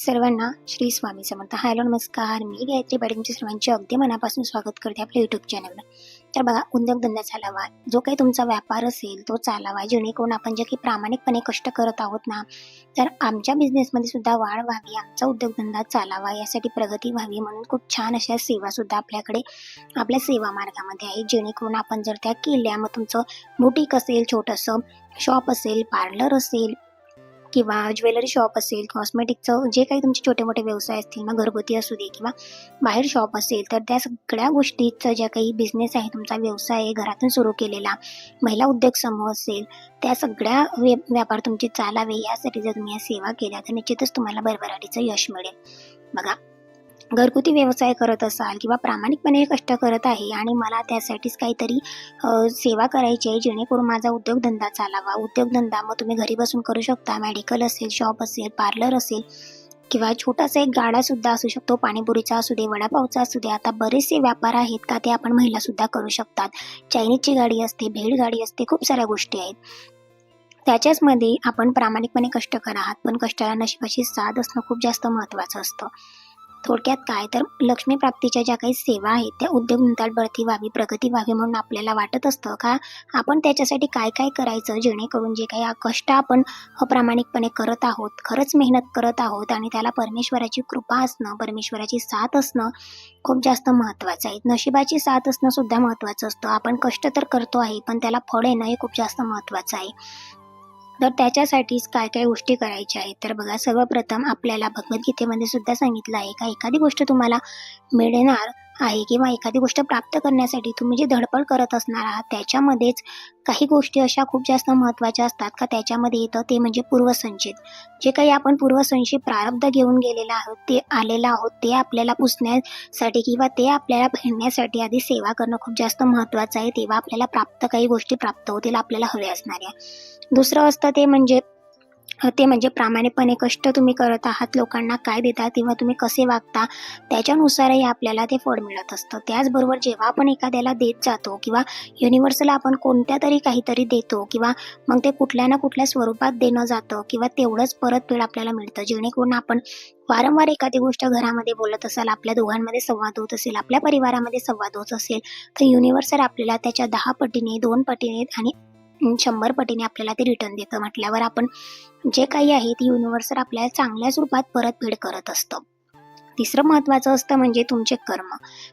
सर्वांना श्री स्वामी समर्थ. हॅलो नमस्कार, मी गायत्री पाटील तुमच्या सर्वांचे अगदी मनापासून स्वागत करते आपल्या यूट्यूब चॅनलवर. तर बघा, उद्योगधंदा चालावा, जो काही तुमचा व्यापार असेल तो चालावा, जेणेकरून आपण जे काही प्रामाणिकपणे कष्ट करत आहोत ना, तर आमच्या बिझनेसमध्ये सुद्धा वाढ व्हावी, आमचा उद्योगधंदा चालावा, यासाठी प्रगती व्हावी म्हणून खूप छान अशा सेवासुद्धा आपल्याकडे आपल्या सेवा मार्गामध्ये आहे. जेणेकरून आपण जर त्या केल्या, मग तुमचं बुटीक असेल, छोटंसं शॉप असेल, पार्लर असेल किंवा ज्वेलरी शॉप असेल, कॉस्मेटिकचं जे काही तुमचे छोटे मोठे व्यवसाय असतील, मग घरगुती असू दे किंवा बाहेर शॉप असेल, तर त्या सगळ्या गोष्टीचं ज्या काही बिझनेस आहे, तुमचा व्यवसाय आहे घरातून सुरू केलेला, महिला उद्योग समूह असेल, त्या सगळ्या व्यापार तुमचे चालावे यासाठी जर तुम्ही या सेवा केल्या तर निश्चितच तुम्हाला भरभराटीचं यश मिळेल. बघा, घरगुती व्यवसाय करत असाल किंवा प्रामाणिकपणे कष्ट करत आहे आणि मला त्यासाठीच काहीतरी सेवा करायची आहे जेणेकरून माझा उद्योगधंदा चालावा. उद्योगधंदा मग तुम्ही घरी बसून करू शकता. मेडिकल असेल, शॉप असेल, पार्लर असेल किंवा छोटासा एक गाडासुद्धा असू शकतो, पाणीपुरीचा असू दे, वडापावचा असू दे. आता बरेचसे व्यापार आहेत का ते आपण महिलासुद्धा करू शकतात. चायनीजची गाडी असते, भेळ गाडी असते, खूप साऱ्या गोष्टी आहेत. त्याच्याचमध्ये आपण प्रामाणिकपणे कष्ट करा आहात, पण कष्टाला नशिबाची साथ असणं खूप जास्त महत्त्वाचं असतं. थोडक्यात काय, तर लक्ष्मी प्राप्तीच्या ज्या काही सेवा आहेत त्या उद्योगधंद्यात बढती व्हावी, प्रगती व्हावी म्हणून आपल्याला वाटत असतं का आपण त्याच्यासाठी काय काय करायचं, जेणेकरून जे काही कष्ट आपण प्रामाणिकपणे करत आहोत, खरंच मेहनत करत आहोत आणि त्याला परमेश्वराची कृपा असणं, परमेश्वराची साथ असणं खूप जास्त महत्त्वाचं आहे. नशिबाची साथ असणं सुद्धा महत्त्वाचं असतं. आपण कष्ट तर करतो आहे, पण त्याला फळ येणं हे खूप जास्त महत्त्वाचं आहे. तर त्याच्यासाठीच काय काय गोष्टी करायच्या आहेत. तर बघा, सर्वप्रथम आपल्याला भगवद्गीतेमध्ये सुद्धा सांगितलं आहे का एखादी गोष्ट तुम्हाला मिळणार आहे किंवा एखादी गोष्ट प्राप्त करण्यासाठी तुम्ही जी धडपड करत असणार आहात त्याच्यामध्येच काही गोष्टी अशा खूप जास्त महत्त्वाच्या असतात का त्याच्यामध्ये येतं ते म्हणजे पूर्वसंचित. जे काही आपण पूर्वसंचित प्रारब्ध घेऊन गेलेलं आहोत, ते आलेलं आहोत, ते आपल्याला पुसण्यासाठी किंवा ते आपल्याला फेडण्यासाठी आधी सेवा करणं खूप जास्त महत्त्वाचं आहे. तेव्हा आपल्याला काही गोष्टी प्राप्त होतील आपल्याला हव्या असणाऱ्या. दुसरं असतं ते म्हणजे प्रामाणिकपणे कष्ट तुम्ही करत आहात, लोकांना काय देता किंवा तुम्ही कसे वागता त्याच्यानुसारही आपल्याला ते फळ मिळत असतं. त्याचबरोबर जेव्हा आपण एखाद्याला देत जातो किंवा युनिव्हर्सला आपण कोणत्या तरी काहीतरी देतो किंवा मग ते कुठल्या ना कुठल्या स्वरूपात देणं जातं किंवा तेवढंच परतफेड आपल्याला मिळतं. जेणेकरून आपण वारंवार एखादी गोष्ट घरामध्ये बोलत असाल, आपल्या दोघांमध्ये संवाद होत असेल, आपल्या परिवारामध्ये संवाद होत असेल, तर युनिव्हर्सल आपल्याला त्याच्या 10 पटीने, 2 पटीने आणि 100 पटीने आपल्याला ते रिटर्न देतं. म्हटल्यावर आपण जे काही आहे ते युनिव्हर्सल आपल्याला चांगल्याच रूपात परतफेड करत असतं. तिसरं महत्त्वाचं असतं म्हणजे तुमचे कर्म.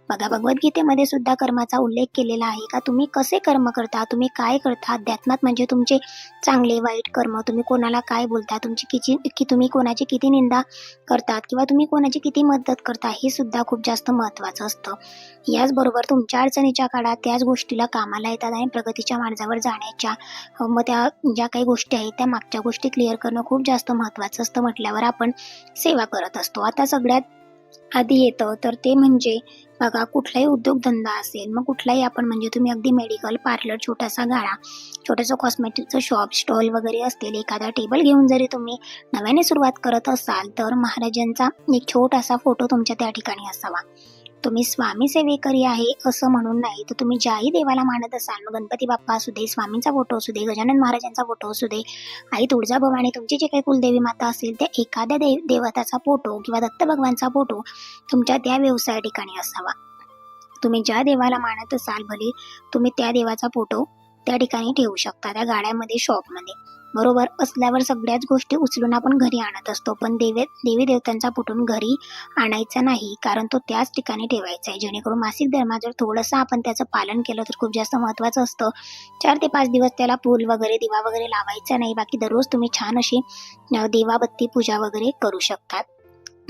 बघा, भगवद्गीतेमध्ये सुद्धा कर्माचा उल्लेख केलेला आहे का तुम्ही कसे कर्म करता, तुम्ही काय करता. अध्यात्मात म्हणजे तुमचे चांगले वाईट कर्म, तुम्ही कोणाला काय बोलता, तुम्ही कोणाची किती निंदा करतात किंवा तुम्ही कोणाची किती मदत करता, हे सुद्धा खूप जास्त महत्त्वाचं असतं. याचबरोबर तुमच्या अडचणीच्या काळात त्याच गोष्टीला कामाला येतात आणि प्रगतीच्या मार्गावर जाण्याच्या मग त्या ज्या काही गोष्टी आहेत त्या मागच्या गोष्टी क्लिअर करणं खूप जास्त महत्त्वाचं असतं. म्हटल्यावर आपण सेवा करत असतो. आता सगळ्यात आधी येतं तर ते म्हणजे बघा, कुठलाही उद्योगधंदा असेल, मग कुठलाही आपण म्हणजे तुम्ही अगदी मेडिकल, पार्लर, छोटासा गाळा, छोटंसं कॉस्मेटिकचं शॉप, स्टॉल वगैरे असतील, एखादा टेबल घेऊन जरी तुम्ही नव्याने सुरुवात करत असाल तर महाराजांचा एक छोटासा फोटो तुमच्या त्या ठिकाणी असावा. तुम्ही स्वामी सेवेकरी आहे असं म्हणून नाही, तर तुम्ही ज्याही देवाला मानत असाल, मग गणपती बाप्पा असू दे, स्वामींचा फोटो असू दे, गजानन महाराजांचा फोटो असू दे, आई तुळजाभवानी, तुमची जे काही कुलदेवी माता असेल त्या एखाद्या देवताचा फोटो किंवा दत्त भगवानचा फोटो तुमच्या त्या व्यवसाय ठिकाणी असावा. तुम्ही ज्या देवाला मानत असाल, भले तुम्ही त्या देवाचा फोटो त्या ठिकाणी ठेवू शकता, त्या गाड्यामध्ये, शॉपमध्ये. बरोबर असल्यावर सगळ्याच गोष्टी उचलून आपण घरी आणत असतो, पण देवी देवतांचा फोटो घरी आणायचा नाही, कारण तो त्याच ठिकाणी ठेवायचा आहे. जेणेकरून मासिक धर्मात जर थोडंसं आपण त्याचं पालन केलं तर खूप जास्त महत्त्वाचं असतं. 4 ते 5 दिवस त्याला फूल वगैरे, दिवा वगैरे लावायचा नाही. बाकी दररोज तुम्ही छान अशी दिवाबत्ती पूजा वगैरे करू शकतात.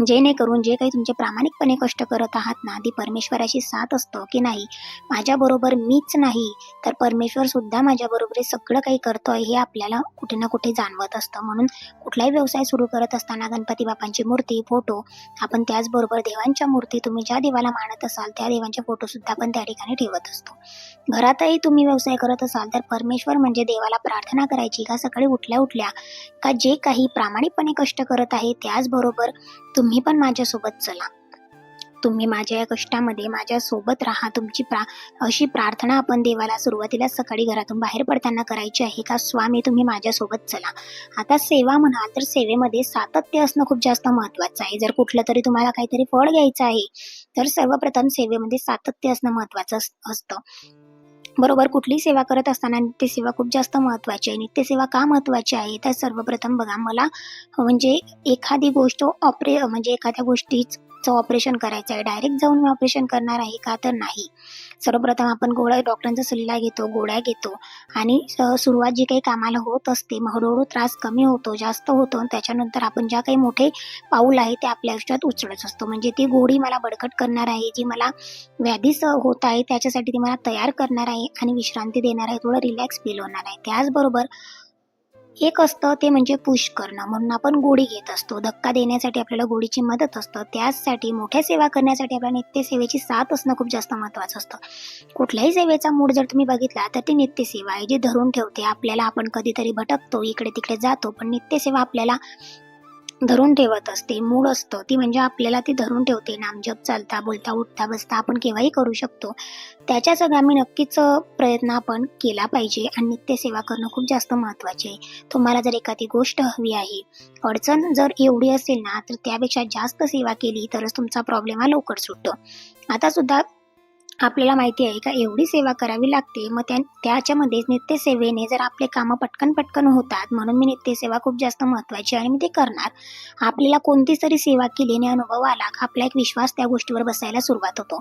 जेणेकरून जे काही तुमचे प्रामाणिकपणे कष्ट करत आहात ना, ती परमेश्वराची साथ असतं की नाही, माझ्याबरोबर मीच नाही तर परमेश्वर सुद्धा माझ्याबरोबर सगळं काही करतोय हे आपल्याला कुठे ना कुठे जाणवत असतं. म्हणून कुठलाही व्यवसाय सुरू करत असताना गणपती बाप्पांची मूर्ती, फोटो, आपण त्याचबरोबर देवांच्या मूर्ती, तुम्ही ज्या देवाला मानत असाल त्या देवांचे फोटो सुद्धा आपण त्या ठिकाणी ठेवत असतो. घरातही तुम्ही व्यवसाय करत असाल तर परमेश्वर म्हणजे देवाला प्रार्थना करायची का सकाळी उठल्या का जे काही प्रामाणिकपणे कष्ट करत आहे त्याचबरोबर तुम्ही पण माझ्यासोबत चला. तुम्ही माझ्या या कष्टामध्ये माझ्यासोबत राहा. तुमची अशी प्रार्थना आपण देवाला सुरुवातीला सकाळी घरातून बाहेर पडताना करायची आहे का, स्वामी तुम्ही माझ्यासोबत चला. आता सेवा म्हणाल तर सेवेमध्ये सातत्य असणं खूप जास्त महत्त्वाचं आहे. जर कुठलं तरी तुम्हाला काहीतरी फळ घ्यायचं आहे तर सर्वप्रथम सेवेमध्ये सातत्य असणं महत्त्वाचं असतं. बरोबर, कुठली सेवा करत असताना नित्यसेवा खूप जास्त महत्त्वाची आहे. नित्यसेवा का महत्त्वाची आहे तर सर्वप्रथम बघा, मला म्हणजे एखादी गोष्ट म्हणजे एखाद्या गोष्टीचं ऑपरेशन करायचं आहे, डायरेक्ट जाऊन मी ऑपरेशन करणार आहे का तर नाही. सर्वप्रथम आपण डॉक्टरांचा सल्ला घेतो, गोळ्या घेतो आणि सुरुवात जी काही कामाला होत असते मग हळूहळू त्रास कमी होतो, जास्त होतो आणि त्याच्यानंतर आपण ज्या काही मोठे पाऊल आहे ते आपल्या आयुष्यात उचलत असतो. म्हणजे ती गोळी मला बळकट करणार आहे, जी मला व्याधीच होत आहे त्याच्यासाठी ती मला तयार करणार आहे आणि विश्रांती देणार आहे, थोडं रिलॅक्स फील होणार आहे. त्याचबरोबर एक असतं ते म्हणजे पुश करणं, म्हणून आपण गोळी घेत असतो. धक्का देण्यासाठी आपल्याला गोळीची मदत असतं. त्याचसाठी मोठ्या सेवा करण्यासाठी आपल्याला नित्यसेवेची साथ असणं खूप जास्त महत्त्वाचं असतं. कुठल्याही सेवेचा मूड जर तुम्ही बघितला तर ती नित्यसेवा आहे, जी धरून ठेवते आपल्याला. आपण कधीतरी भटकतो, इकडे तिकडे जातो, पण नित्यसेवा आपल्याला धरून ठेवत असते. मूड असतं ती म्हणजे आपल्याला ती धरून ठेवते. नामजप चालता बोलता उठता बसता आपण केव्हाही करू शकतो. त्याच्यासाठी आम्ही नक्कीच प्रयत्न आपण केला पाहिजे आणि नित्यसेवा करणं खूप जास्त महत्त्वाचे आहे. तुम्हाला जर एखादी गोष्ट हवी आहे, अडचण जर एवढी असेल ना तर त्यापेक्षा जास्त सेवा केली तरच तुमचा प्रॉब्लेम हा लवकर सुटतो. आता सुद्धा आपल्याला माहिती आहे का एवढी सेवा करावी लागते, मग त्याच्यामध्ये नित्यसेवेने जर आपले कामं पटकन होतात, म्हणून मी नित्यसेवा खूप जास्त महत्त्वाची आणि मी ते करणार. आपल्याला कोणतीच तरी सेवा केल्याने अनुभव आला का आपला एक विश्वास त्या गोष्टीवर बसायला सुरुवात होतो.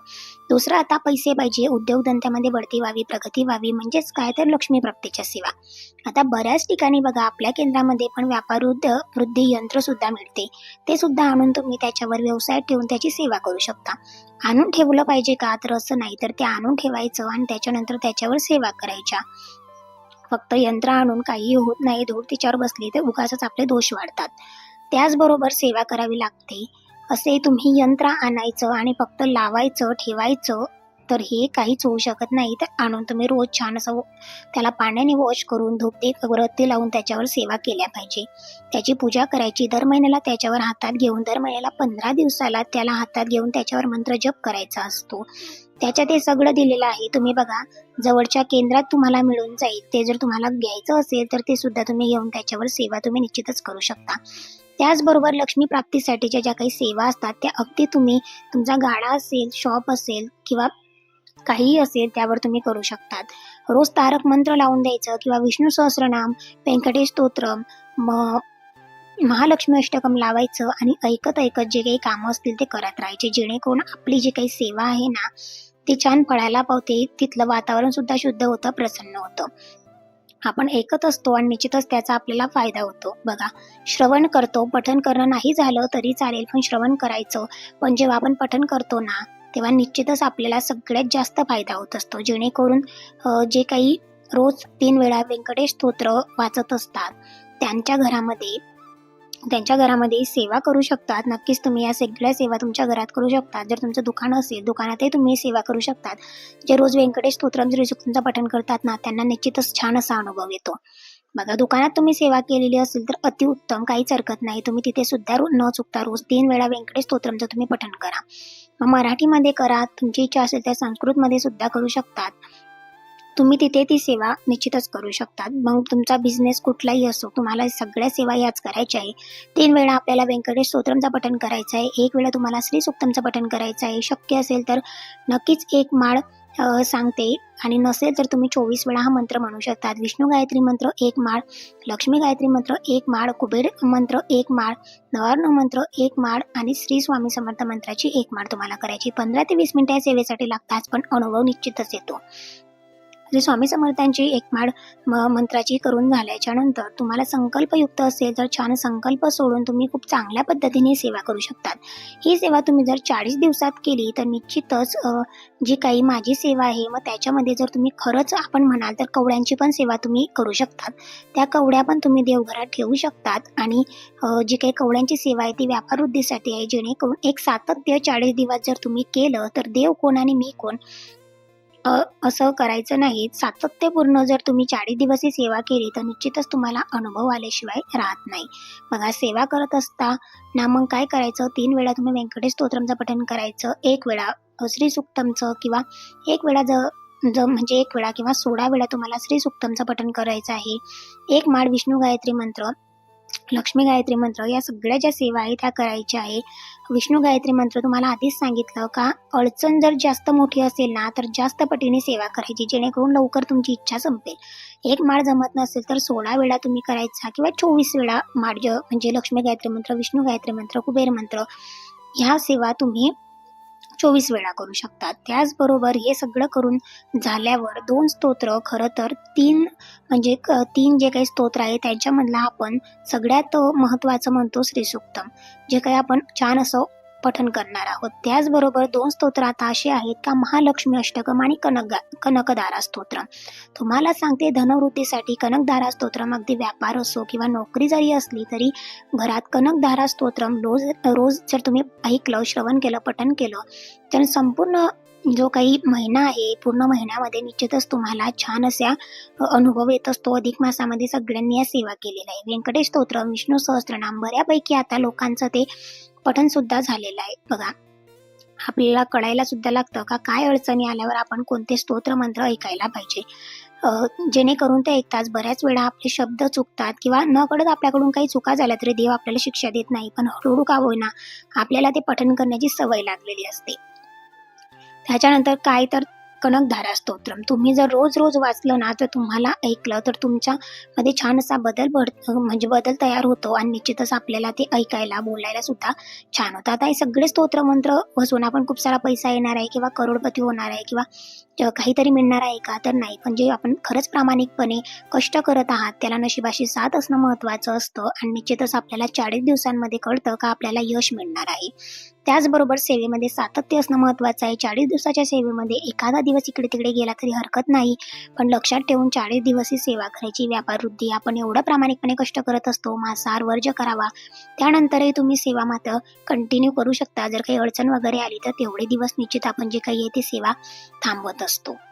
दुसरं, आता पैसे पाहिजे, उद्योगधंद्यामध्ये बढती व्हावी, प्रगती व्हावी, म्हणजेच काय तर लक्ष्मी प्राप्तीच्या सेवा. आता बऱ्याच ठिकाणी बघा आपल्या केंद्रामध्ये पण व्यापार वृद्धी यंत्र सुद्धा मिळते. ते सुद्धा आणून तुम्ही त्याच्यावर व्यवसाय ठेवून त्याची सेवा करू शकता. आणून ठेवलं पाहिजे का तर असं नाही, तर ते आणून ठेवायचं आणि त्याच्यानंतर त्याच्यावर सेवा करायच्या. फक्त यंत्र आणून काही होत नाही, धूळ तिच्यावर बसली तर उगाचच आपले दोष वाढतात. त्याचबरोबर सेवा करावी लागते. असे तुम्ही यंत्र आणायचं आणि फक्त लावायचं ठेवायचं तर हे काहीच होऊ शकत नाही. तर आणून तुम्ही रोज छान असं त्याला पाण्याने वॉश करून धूपदीप अगरबत्ती लावून त्याच्यावर सेवा केल्या पाहिजे. त्याची पूजा करायची, दर महिन्याला त्याच्यावर हातात घेऊन, दर महिन्याला 15 दिवसाला त्याला हातात घेऊन त्याच्यावर मंत्र जप करायचा असतो. त्याच्यात हे सगळं दिलेलं आहे. तुम्ही बघा, जवळच्या केंद्रात तुम्हाला मिळून जाईल. ते जर तुम्हाला घ्यायचं असेल तर ते सुद्धा तुम्ही घेऊन त्याच्यावर सेवा तुम्ही निश्चितच करू शकता. त्याचबरोबर लक्ष्मी प्राप्तीसाठीच्या ज्या काही सेवा असतात त्या अगदी तुम्ही तुमचा गाडा असेल, शॉप असेल किंवा काहीही असेल त्यावर तुम्ही करू शकतात. रोज तारक मंत्र लावून द्यायचं किंवा विष्णू सहस्रनाम, व्यंकटेश स्तोत्रम, महालक्ष्मी अष्टकम लावायचं आणि ऐकत जे काही कामं असतील ते करत राहायचे, जेणेकरून आपली जी काही सेवा आहे ना ती छान फळायला पावते. तिथलं वातावरण सुद्धा शुद्ध होतं, प्रसन्न होतं. आपण ऐकत असतो आणि निश्चितच त्याचा आपल्याला फायदा होतो. बघा, श्रवण करतो, पठण करणं नाही झालं तरी चालेल, पण श्रवण करायचं. पण जेव्हा आपण पठण करतो ना तेव्हा निश्चितच आपल्याला सगळ्यात जास्त फायदा होत असतो. जेणेकरून जे काही रोज 3 वेळा व्यंकटेश स्तोत्र वाचत असतात त्यांच्या घरामध्ये सेवा करू शकतात. नक्कीच तुम्ही या सगळ्या सेवा तुमच्या घरात करू शकता. जर तुमचं दुकान असेल, दुकानातही तुम्ही सेवा करू शकतात. जे रोज व्यंकटेश स्तोत्रम श्रीसूक्तमचं पठण करतात ना त्यांना निश्चितच छान असा अनुभव येतो. बघा, दुकानात तुम्ही सेवा केलेली असेल तर अतिउत्तम, काहीच हरकत नाही. तुम्ही तिथे सुद्धा न चुकता रोज 3 वेळा व्यंकटेश स्तोत्रमचं तुम्ही पठण करा. मग मराठीमध्ये करा, तुमची इच्छा असेल तर संस्कृतमध्ये सुद्धा करू शकतात. तुम्ही तिथे ती सेवा निश्चितच करू शकतात. मग तुमचा बिझनेस कुठलाही असो, तुम्हाला सगळ्या सेवा याच करायच्या आहे. 3 वेळा आपल्याला व्यंकटेश स्तोत्रमचं पठण करायचं आहे, 1 वेळा तुम्हाला श्री सूक्तमचं पठण करायचं आहे. शक्य असेल तर नक्कीच 1 माळ सांगते आणि नसेल तर तुम्ही 24 वेळा हा मंत्र म्हणू शकतात. विष्णू गायत्री मंत्र 1 माळ, लक्ष्मी गायत्री मंत्र 1 माळ, कुबेर मंत्र 1 माळ, नवार्ण मंत्र 1 माळ आणि श्री स्वामी समर्थ मंत्राची 1 माळ तुम्हाला करायची. 15 ते 20 मिनिटं या सेवेसाठी लागतात, पण अनुभव निश्चितच येतो. श्री स्वामी समर्थांची 1 माळ मंत्राची करून झाल्याच्या नंतर तुम्हाला संकल्पयुक्त असेल तर छान संकल्प सोडून तुम्ही खूप चांगल्या पद्धतीने सेवा करू शकतात. ही सेवा तुम्ही जर 40 दिवसात केली तर निश्चितच जी काही माझी सेवा आहे मग त्याच्यामध्ये जर तुम्ही खरंच आपण म्हणाल तर कवड्यांची पण सेवा तुम्ही करू शकतात. त्या कवड्या पण तुम्ही देवघरात ठेवू शकतात आणि जी काही कवड्यांची सेवा आहे ती व्यापार वृद्धीसाठी आहे. जेणेकरून एक सातत्य 40 दिवस जर तुम्ही केलं तर देव कोण आणि मी कोण असं करायचं नाही. सातत्यपूर्ण जर तुम्ही 40 दिवस ही सेवा केली, तर निश्चितच तुम्हाला अनुभव आल्याशिवाय राहत नाही. बघा, सेवा करत असताना मग काय करायचं, 3 वेळा तुम्ही व्यंकटेश स्तोत्रमचं पठण करायचं, 1 वेळा श्री सूक्तमचं किंवा 1 वेळा म्हणजे 1 वेळा किंवा 16 वेळा तुम्हाला श्री सूक्तमचं पठण करायचं आहे. 1 माळ विष्णू गायत्री मंत्र, लक्ष्मी गायत्री मंत्र, या सगळ्या ज्या सेवा आहेत त्या करायच्या आहे. विष्णू गायत्री मंत्र तुम्हाला आधीच सांगितलं का, अडचण जर जास्त मोठी असेल ना, तर जास्त पटीने सेवा करायची, जेणेकरून लवकर तुमची इच्छा संपेल. 1 माळ जमत नसेल तर 16 वेळा तुम्ही करायचा किंवा 24 वेळा माळ म्हणजे लक्ष्मी गायत्री मंत्र, विष्णू गायत्री मंत्र, कुबेर मंत्र, ह्या सेवा तुम्ही 24 वेळा करू शकता. त्याचबरोबर हे सगळं करून झाल्यावर 2 स्तोत्र, खरं तर 3 म्हणजे 3 जे काही स्तोत्र आहे त्यांच्यामधला आपण सगळ्यात महत्त्वाचं म्हणतो श्रीसूक्तम, जे काही आपण छान असं पठण करणार आहोत. त्याचबरोबर 2 स्तोत्र आता असे आहेत का, महालक्ष्मी अष्टकम आणि कनकधारा स्तोत्र. तुम्हाला सांगते, धनवृद्धीसाठी कनकधारा स्तोत्रम, अगदी व्यापार असो किंवा नोकरी जरी असली तरी घरात कनकधारा स्तोत्रम रोज जर तुम्ही ऐकलं, श्रवण केलं, पठण केलं, तर संपूर्ण जो काही महिना आहे, पूर्ण महिन्यामध्ये निश्चितच तुम्हाला छान असा अनुभव येत असतो. अधिक मासामध्ये सगळ्यांनी या सेवा केलेल्या आहे. व्यंकटेश स्तोत्र, विष्णू सहस्त्रनाम, बऱ्यापैकी आता लोकांचं ते पठण सुद्धा झालेलं आहे. बघा, आपल्याला कळायला सुद्धा लागतं का काय अडचणी आल्यावर आपण कोणते स्तोत्र मंत्र ऐकायला पाहिजे, जेणेकरून ते ऐकताच बऱ्याच वेळा आपले शब्द चुकतात किंवा नकळत आपल्याकडून काही चुका झाल्या तरी देव आपल्याला शिक्षा देत नाही, पण हळूहळू का होईना आपल्याला ते पठण करण्याची सवय लागलेली असते. त्याच्यानंतर काय तर कनकधारा स्तोत्रम तुम्ही जर रोज वाचलं ना, तर तुम्हाला ऐकलं तर तुमच्यामध्ये छान असा बदल तयार होतो आणि निश्चितच आपल्याला ते ऐकायला, बोलायला सुद्धा छान होतं. आता हे सगळे स्तोत्र मंत्र वाचून आपण खूप सारा पैसा येणार आहे किंवा करोडपती होणार आहे किंवा काहीतरी मिळणार आहे का, तर नाही. पण जे आपण खरंच प्रामाणिकपणे कष्ट करत आहात, त्याला नशिबाशी साथ असणं महत्त्वाचं असतं आणि निश्चितच आपल्याला 40 दिवसांमध्ये कळतं का आपल्याला यश मिळणार आहे. त्याचबरोबर सेवेमध्ये सातत्य असणं महत्त्वाचं आहे. 40 दिवसाच्या सेवेमध्ये एखादा दिवस इकडे-तिकडे गेला तरी हरकत नाही, पण लक्षात ठेवून 40 दिवस ही सेवा करायची. व्यापार वृद्धी आपण एवढं प्रामाणिकपणे कष्ट करत असतो, मांसाहार वर्ज्य करावा. त्यानंतरही तुम्ही सेवा मात्र कंटिन्यू करू शकता. जर काही अडचण वगैरे आली तर तेवढे दिवस निश्चित आपण जे काही आहे ती सेवा थांबवत असतो.